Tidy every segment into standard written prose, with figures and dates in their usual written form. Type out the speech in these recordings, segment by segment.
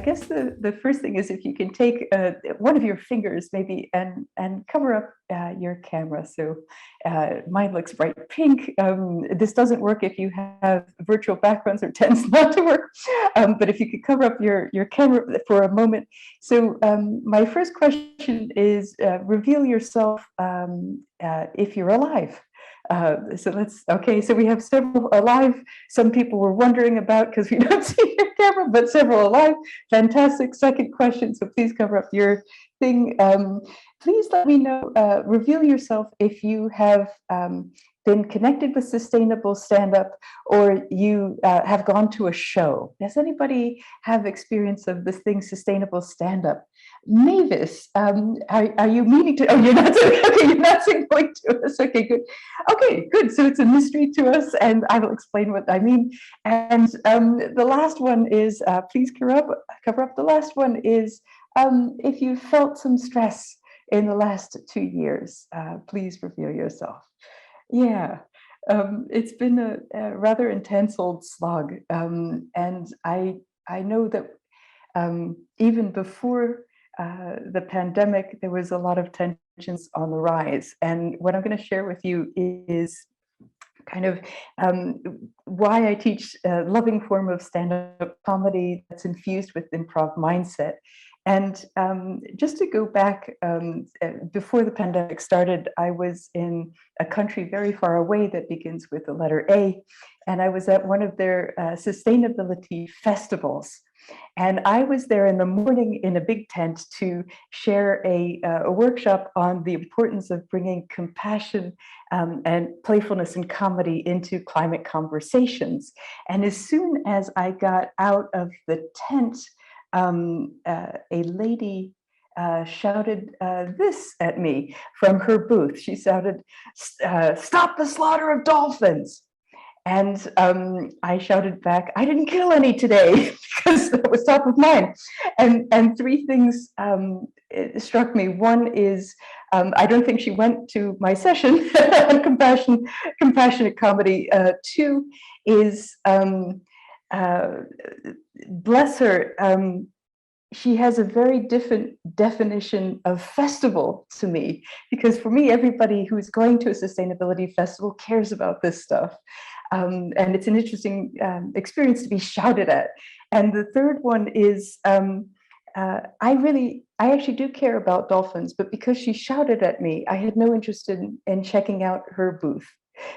guess the first thing is if you can take one of your fingers maybe and cover up your camera. So mine looks bright pink. This doesn't work if you have virtual backgrounds, or tends not to work. But if you could cover up your camera for a moment. So my first question is, reveal yourself if you're alive. So we have several alive. Some people were wondering about, because we don't see your camera, but several alive. Fantastic. Second question, so please cover up your thing. Please let me know, reveal yourself if you have been connected with sustainable stand-up, or you have gone to a show. Does anybody have experience of this thing, sustainable stand-up? Mavis, are you meaning to? Oh, you're not. Okay, you're not signaling to us. Okay, good. Okay, good. So it's a mystery to us, and I will explain what I mean. And the last one is, please cover up. The last one is, if you felt some stress in the last 2 years, please reveal yourself. Yeah, it's been a rather intense old slog, and I know that even before the pandemic, there was a lot of tensions on the rise. And what I'm going to share with you is kind of why I teach a loving form of stand-up comedy that's infused with improv mindset. And just to go back, before the pandemic started, I was in a country very far away that begins with the letter A, and I was at one of their sustainability festivals. And I was there in the morning in a big tent to share a workshop on the importance of bringing compassion and playfulness and comedy into climate conversations. And as soon as I got out of the tent, a lady shouted this at me from her booth. She shouted, "Stop the slaughter of dolphins." And I shouted back, "I didn't kill any today," because that was top of mind. And three things struck me. One is, I don't think she went to my session on compassionate comedy. Two is, bless her, she has a very different definition of festival to me, because for me, everybody who's going to a sustainability festival cares about this stuff. And it's an interesting experience to be shouted at. And the third one is, I actually do care about dolphins, but because she shouted at me, I had no interest in checking out her booth.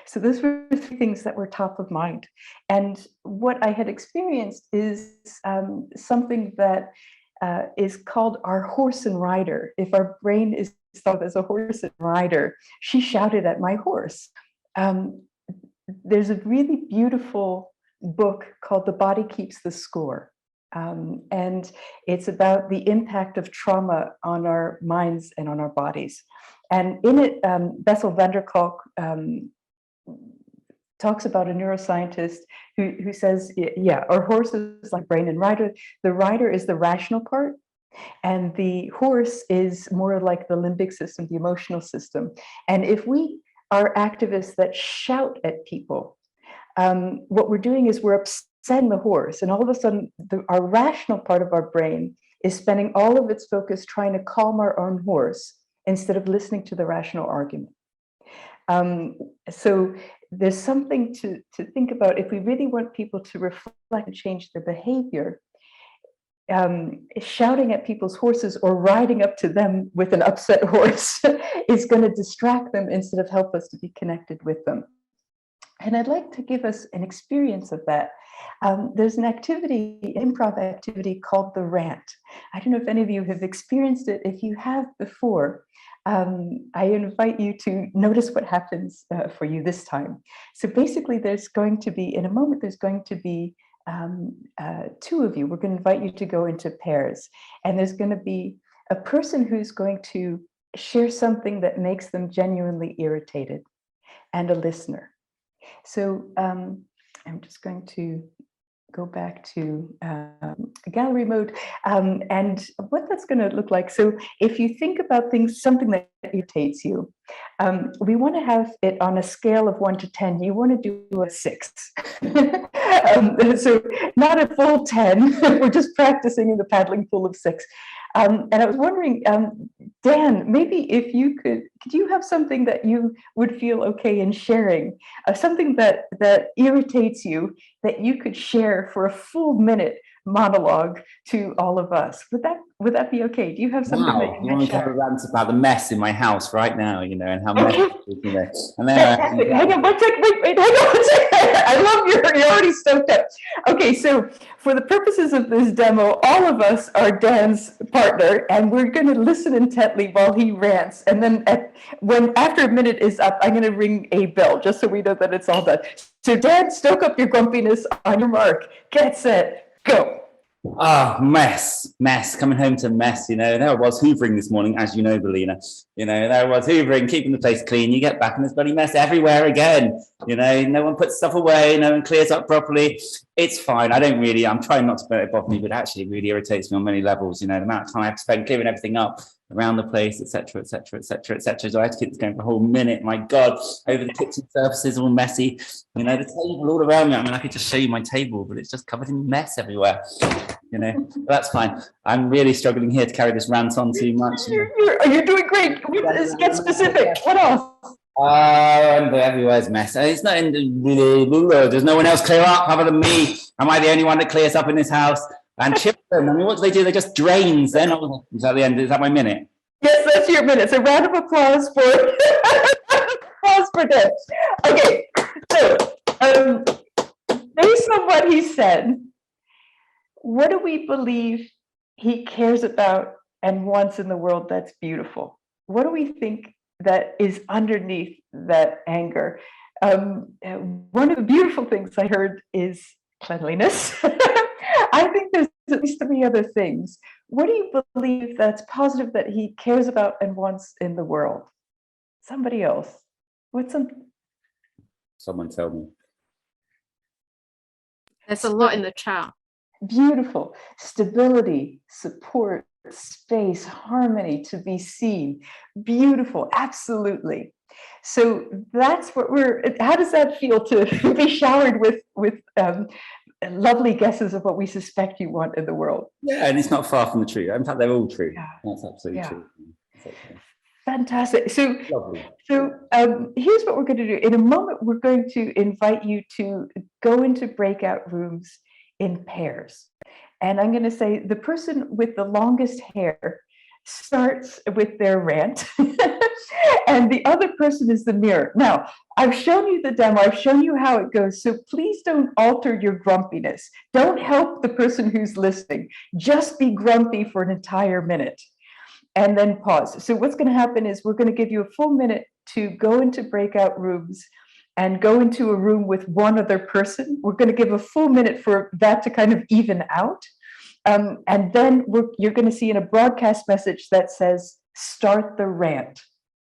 So those were the three things that were top of mind. And what I had experienced is something that is called our horse and rider. If our brain is thought as a horse and rider, she shouted at my horse. There's a really beautiful book called The Body Keeps the Score. And it's about the impact of trauma on our minds and on our bodies. And in it, Bessel van der Kolk talks about a neuroscientist who says, yeah, our horse is like brain and rider. The rider is the rational part, and the horse is more like the limbic system, the emotional system. And if we are activists that shout at people, what we're doing is we're upsetting the horse, and all of a sudden our rational part of our brain is spending all of its focus trying to calm our own horse instead of listening to the rational argument. So there's something to think about. If we really want people to reflect and change their behavior, shouting at people's horses or riding up to them with an upset horse is going to distract them instead of help us to be connected with them. And I'd like to give us an experience of that. There's an activity, improv activity called the Rant. I don't know if any of you have experienced it. If you have before, I invite you to notice what happens for you this time. So basically, there's going to be, in a moment, there's going to be two of you. We're going to invite you to go into pairs. And there's going to be a person who's going to share something that makes them genuinely irritated, and a listener. So I'm just going to go back to gallery mode, and what that's going to look like. So if you think about something that irritates you, we want to have it on a scale of 1 to 10. You want to do a 6. So not a full 10. We're just practicing in the paddling pool of 6. And I was wondering, Dan, maybe if you could you have something that you would feel okay in sharing, something that irritates you that you could share for a full minute monologue to all of us? Would that be okay? Do you have something that you want me to have a rant about the mess in my house right now, and how messy it is, and then fantastic. Hang on one second. Wait, hang on one second. I love you're already stoked up. Okay, so for the purposes of this demo, all of us are Dan's partner, and we're going to listen intently while he rants. And then after a minute is up, I'm going to ring a bell just so we know that it's all done. So Dan, stoke up your grumpiness on your mark. Get set, go. Mess, coming home to mess, there I was hoovering this morning, as you know, Belina, there I was hoovering, keeping the place clean. You get back and there's bloody mess everywhere again, no one puts stuff away, no one clears up properly. It's fine. I'm trying not to let it bother me, but it actually really irritates me on many levels, the amount of time I have to spend clearing everything up around the place, etc., etc., etc., etc. So I had to keep this going for a whole minute. My God, over the kitchen surfaces all messy. The table all around me. I mean, I could just show you my table, but it's just covered in mess everywhere. But that's fine. I'm really struggling here to carry this rant on too much. You're doing great. Get specific. What else? And everywhere's mess. It's not in there's no one else clear up other than me. Am I the only one that clears up in this house? And children, I mean, what do? They just drains. They're not. Is that the end? Is that my minute? Yes, that's your minute. So round of applause for that. Okay, so based on what he said, what do we believe he cares about and wants in the world that's beautiful? What do we think that is underneath that anger? One of the beautiful things I heard is cleanliness. I think there's at least 3 other things. What do you believe that's positive that he cares about and wants in the world? Somebody else. Someone tell me. There's a lot in the chat. Beautiful. Stability, support, space, harmony, to be seen. Beautiful. Absolutely. So that's what how does that feel to be showered with lovely guesses of what we suspect you want in the world? Yeah, and it's not far from the truth. In fact, they're all true. Yeah. That's absolutely true. Fantastic. So here's what we're going to do. In a moment, we're going to invite you to go into breakout rooms in pairs. And I'm going to say the person with the longest hair starts with their rant, and the other person is the mirror. Now, I've shown you the demo, I've shown you how it goes, so please don't alter your grumpiness. Don't help the person who's listening. Just be grumpy for an entire minute, and then pause. So what's going to happen is we're going to give you a full minute to go into breakout rooms and go into a room with one other person. We're going to give a full minute for that to kind of even out. And then you're going to see in a broadcast message that says, start the rant.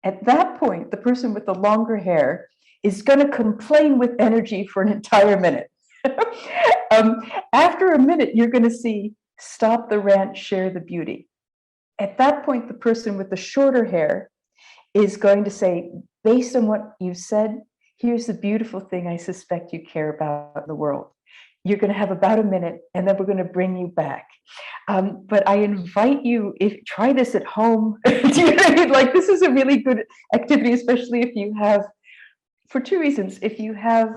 At that point, the person with the longer hair is going to complain with energy for an entire minute. After a minute, you're going to see, stop the rant, share the beauty. At that point, the person with the shorter hair is going to say, based on what you said, here's the beautiful thing I suspect you care about in the world. You're going to have about a minute, and then we're going to bring you back. But I invite you, try this at home. Like, this is a really good activity, especially if you have, for 2 reasons. If you have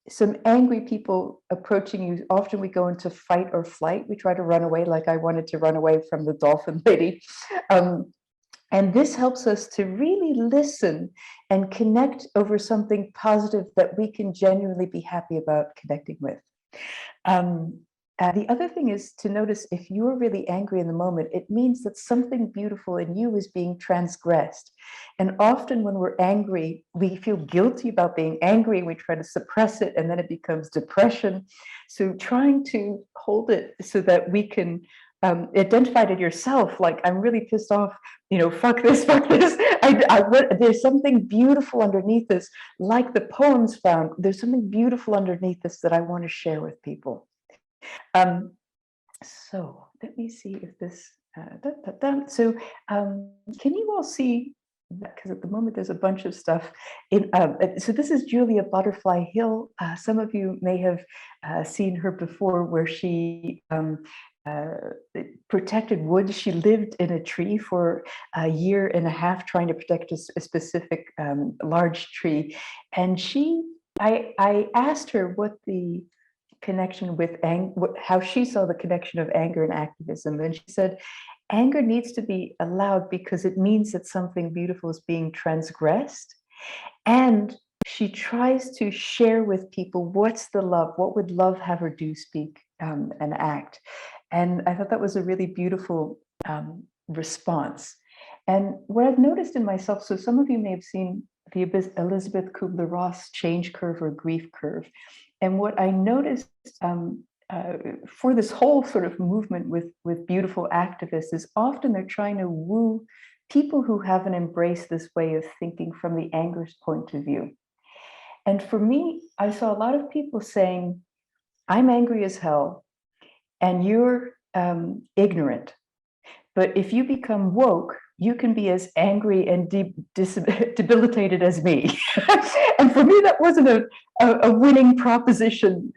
some angry people approaching you, often we go into fight or flight. We try to run away, like I wanted to run away from the dolphin lady. And this helps us to really listen and connect over something positive that we can genuinely be happy about connecting with. The other thing is to notice if you're really angry in the moment, it means that something beautiful in you is being transgressed. And often when we're angry, we feel guilty about being angry and we try to suppress it, and then it becomes depression. So trying to hold it so that we can identified it yourself, like, I'm really pissed off, fuck this, fuck this. There's something beautiful underneath this, like the poems found, there's something beautiful underneath this that I want to share with people. So let me see if this, so can you all see, because at the moment there's a bunch of stuff in, so this is Julia Butterfly Hill. Some of you may have seen her before, where she protected woods. She lived in a tree for a year and a half trying to protect a specific large tree. And I asked her what the connection with how she saw the connection of anger and activism. And she said, anger needs to be allowed because it means that something beautiful is being transgressed. And she tries to share with people, what's the love? What would love have her do, speak, and act? And I thought that was a really beautiful response. And what I've noticed in myself, so some of you may have seen the Elizabeth Kubler-Ross change curve or grief curve. And what I noticed for this whole sort of movement with beautiful activists is often they're trying to woo people who haven't embraced this way of thinking from the anger's point of view. And for me, I saw a lot of people saying, I'm angry as hell, and you're ignorant. But if you become woke, you can be as angry and debilitated as me. And for me, that wasn't a winning proposition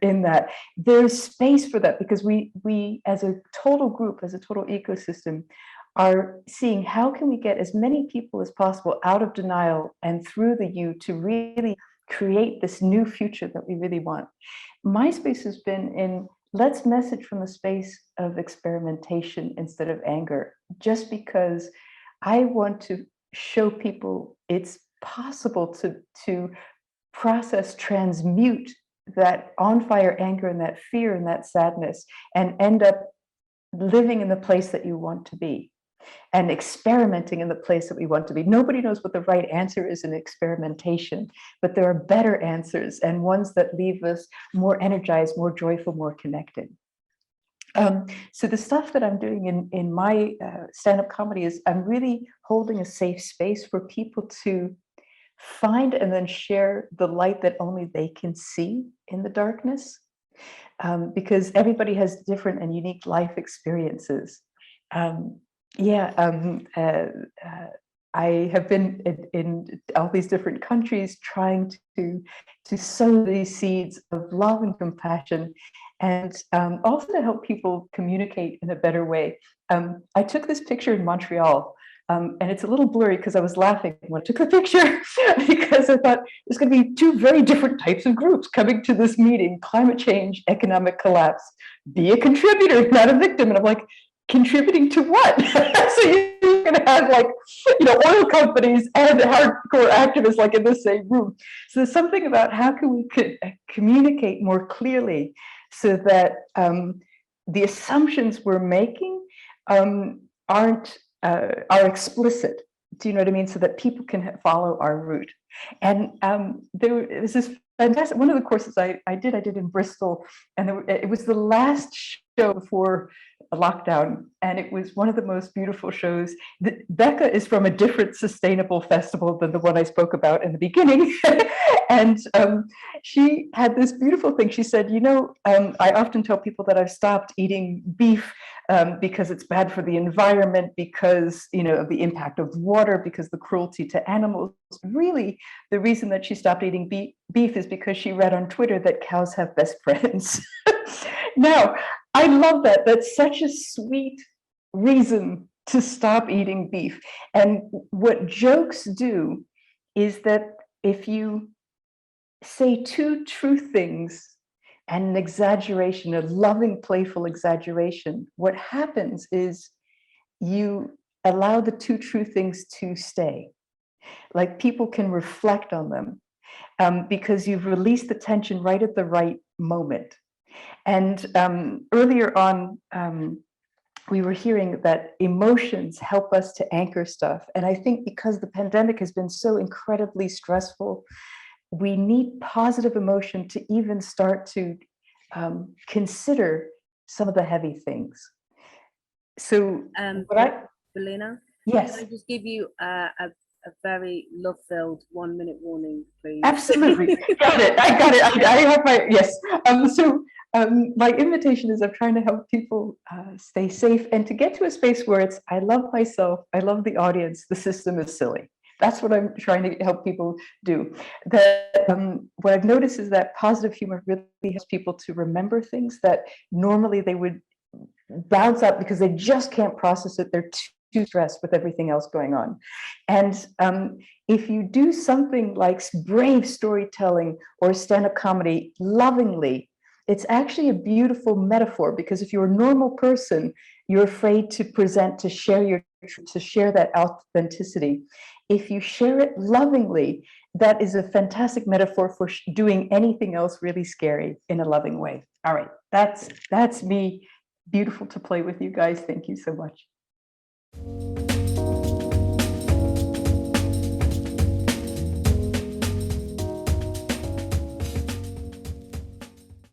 in that. There's space for that, because we as a total group, as a total ecosystem, are seeing how can we get as many people as possible out of denial and through the you to really create this new future that we really want. My space has been in, let's message from the space of experimentation instead of anger, just because I want to show people it's possible to process, transmute that on fire anger and that fear and that sadness and end up living in the place that you want to be and experimenting in the place that we want to be. Nobody knows what the right answer is in experimentation, but there are better answers and ones that leave us more energized, more joyful, more connected. So the stuff that I'm doing in my stand-up comedy is I'm really holding a safe space for people to find and then share the light that only they can see in the darkness, because everybody has different and unique life experiences. I have been in all these different countries trying to sow these seeds of love and compassion, and also to help people communicate in a better way. I took this picture in Montreal, and it's a little blurry because I was laughing when I took the picture because I thought there's going to be two very different types of groups coming to this meeting: climate change, economic collapse. Be a contributor, not a victim. And I'm like, contributing to what? So you're going to have oil companies and hardcore activists like in the same room. So there's something about how can we communicate more clearly so that the assumptions we're making are explicit. Do you know what I mean? So that people can follow our route. And there was this fantastic, one of the courses I did in Bristol, and it was the last show before a lockdown, and it was one of the most beautiful shows. Becca is from a different sustainable festival than the one I spoke about in the beginning. And she had this beautiful thing. She said, I often tell people that I've stopped eating beef because it's bad for the environment, because of the impact of water, because the cruelty to animals. Really, the reason that she stopped eating beef is because she read on Twitter that cows have best friends. Now, I love that. That's such a sweet reason to stop eating beef. And what jokes do is that if you say two true things and an exaggeration, a loving, playful exaggeration, what happens is you allow the two true things to stay. Like, people can reflect on them because you've released the tension right at the right moment. And earlier on, we were hearing that emotions help us to anchor stuff. And I think because the pandemic has been so incredibly stressful, we need positive emotion to even start to consider some of the heavy things. So what I, Belina, yes. can I just give you a very love-filled 1-minute warning, please? Absolutely. Got it. I got it. I have my, yes. My invitation is I'm trying to help people stay safe and to get to a space where it's, I love myself, I love the audience, the system is silly. That's what I'm trying to help people do. What I've noticed is that positive humor really helps people to remember things that normally they would bounce up because they just can't process it. They're too stressed with everything else going on. And if you do something like brave storytelling or stand-up comedy lovingly, it's actually a beautiful metaphor, because if you're a normal person, you're afraid to present, to share your truth, to share that authenticity. If you share it lovingly, that is a fantastic metaphor for doing anything else really scary in a loving way. All right, that's me. Beautiful to play with you guys. Thank you so much.